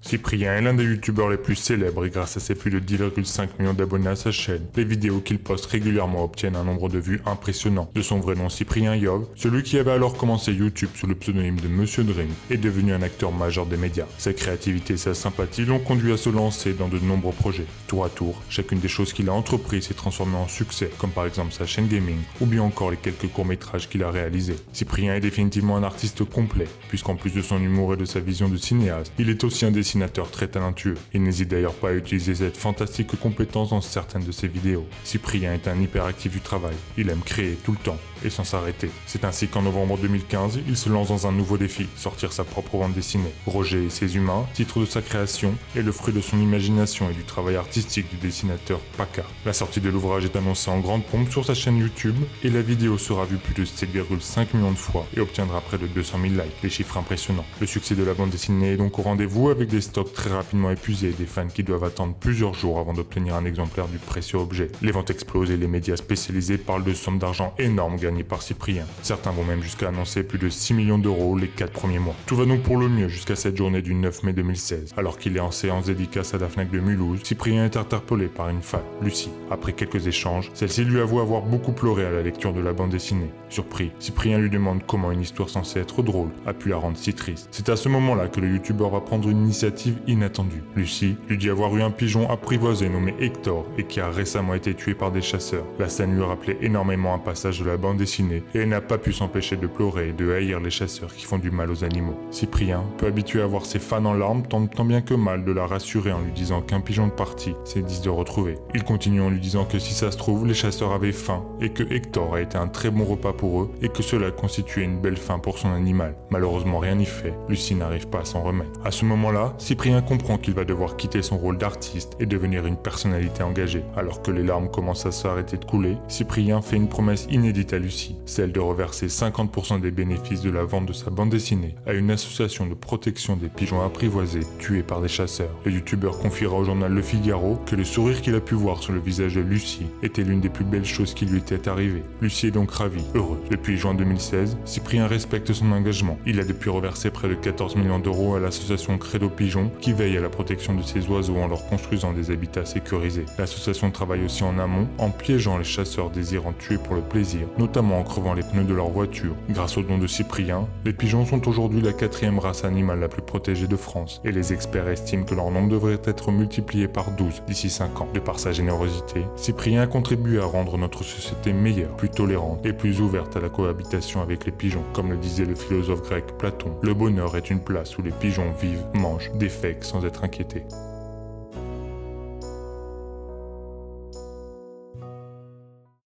Cyprien est l'un des youtubeurs les plus célèbres et grâce à ses plus de 10,5 millions d'abonnés à sa chaîne, les vidéos qu'il poste régulièrement obtiennent un nombre de vues impressionnant. De son vrai nom Cyprien Yov, celui qui avait alors commencé YouTube sous le pseudonyme de Monsieur Dream est devenu un acteur majeur des médias. Sa créativité et sa sympathie l'ont conduit à se lancer dans de nombreux projets. Tour à tour, chacune des choses qu'il a entreprises s'est transformée en succès, comme par exemple sa chaîne gaming, ou bien encore les quelques courts-métrages qu'il a réalisés. Cyprien est définitivement un artiste complet, puisqu'en plus de son humour et de sa vision de cinéaste, il est aussi un dessinateur très talentueux. Il n'hésite d'ailleurs pas à utiliser cette fantastique compétence dans certaines de ses vidéos. Cyprien est un hyperactif du travail. Il aime créer tout le temps et sans s'arrêter. C'est ainsi qu'en novembre 2015, il se lance dans un nouveau défi, sortir sa propre bande dessinée. Roger et ses humains, titre de sa création, est le fruit de son imagination et du travail artistique du dessinateur Paka. La sortie de l'ouvrage est annoncée en grande pompe sur sa chaîne YouTube et la vidéo sera vue plus de 7,5 millions de fois et obtiendra près de 200 000 likes, des chiffres impressionnants. Le succès de la bande dessinée est donc au rendez-vous avec des stocks très rapidement épuisés et des fans qui doivent attendre plusieurs jours avant d'obtenir un exemplaire du précieux objet. Les ventes explosent et les médias spécialisés parlent de sommes d'argent énormes gagnées par Cyprien. Certains vont même jusqu'à annoncer plus de 6 millions d'euros les 4 premiers mois. Tout va donc pour le mieux jusqu'à cette journée du 9 mai 2016. Alors qu'il est en séance dédicace à la Fnac de Mulhouse, Cyprien est interpellé par une fan, Lucie. Après quelques échanges, celle-ci lui avoue avoir beaucoup pleuré à la lecture de la bande dessinée. Surpris, Cyprien lui demande comment une histoire censée être drôle a pu la rendre si triste. C'est à ce moment-là que le youtubeur va prendre une initiative inattendue. Lucie lui dit avoir eu un pigeon apprivoisé nommé Hector et qui a récemment été tué par des chasseurs. La scène lui rappelait énormément un passage de la bande dessinée et elle n'a pas pu s'empêcher de pleurer et de haïr les chasseurs qui font du mal aux animaux. Cyprien, peu habitué à voir ses fans en larmes, tente tant bien que mal de la rassurer en lui disant qu'un pigeon de parti, c'est 10 de retrouver. Il continue en lui disant que si ça se trouve, les chasseurs avaient faim et que Hector a été un très bon repas pour eux et que cela constituait une belle fin pour son animal. Malheureusement, rien n'y fait. Lucie n'arrive pas à s'en remettre. À ce moment-là, Cyprien comprend qu'il va devoir quitter son rôle d'artiste et devenir une personnalité engagée. Alors que les larmes commencent à s'arrêter de couler, Cyprien fait une promesse inédite à Lucie, celle de reverser 50% des bénéfices de la vente de sa bande dessinée à une association de protection des pigeons apprivoisés tués par des chasseurs. Le youtubeur confiera au journal Le Figaro que le sourire qu'il a pu voir sur le visage de Lucie était l'une des plus belles choses qui lui étaient arrivées. Lucie est donc ravie, heureuse. Depuis juin 2016, Cyprien respecte son engagement. Il a depuis reversé près de 14 millions d'euros à l'association Credo Pigeon qui veille à la protection de ces oiseaux en leur construisant des habitats sécurisés. L'association travaille aussi en amont en piégeant les chasseurs désirant tuer pour le plaisir, notamment en crevant les pneus de leur voiture. Grâce au don de Cyprien, les pigeons sont aujourd'hui la 4e race animale la plus protégée de France et les experts estiment que leur nombre devrait être multiplié par 12 d'ici 5 ans. De par sa générosité, Cyprien a contribué à rendre notre société meilleure, plus tolérante et plus ouverte à la cohabitation avec les pigeons. Comme le disait le philosophe grec Platon, le bonheur est une place où les pigeons vivent, mangent, défèquent sans être inquiétés.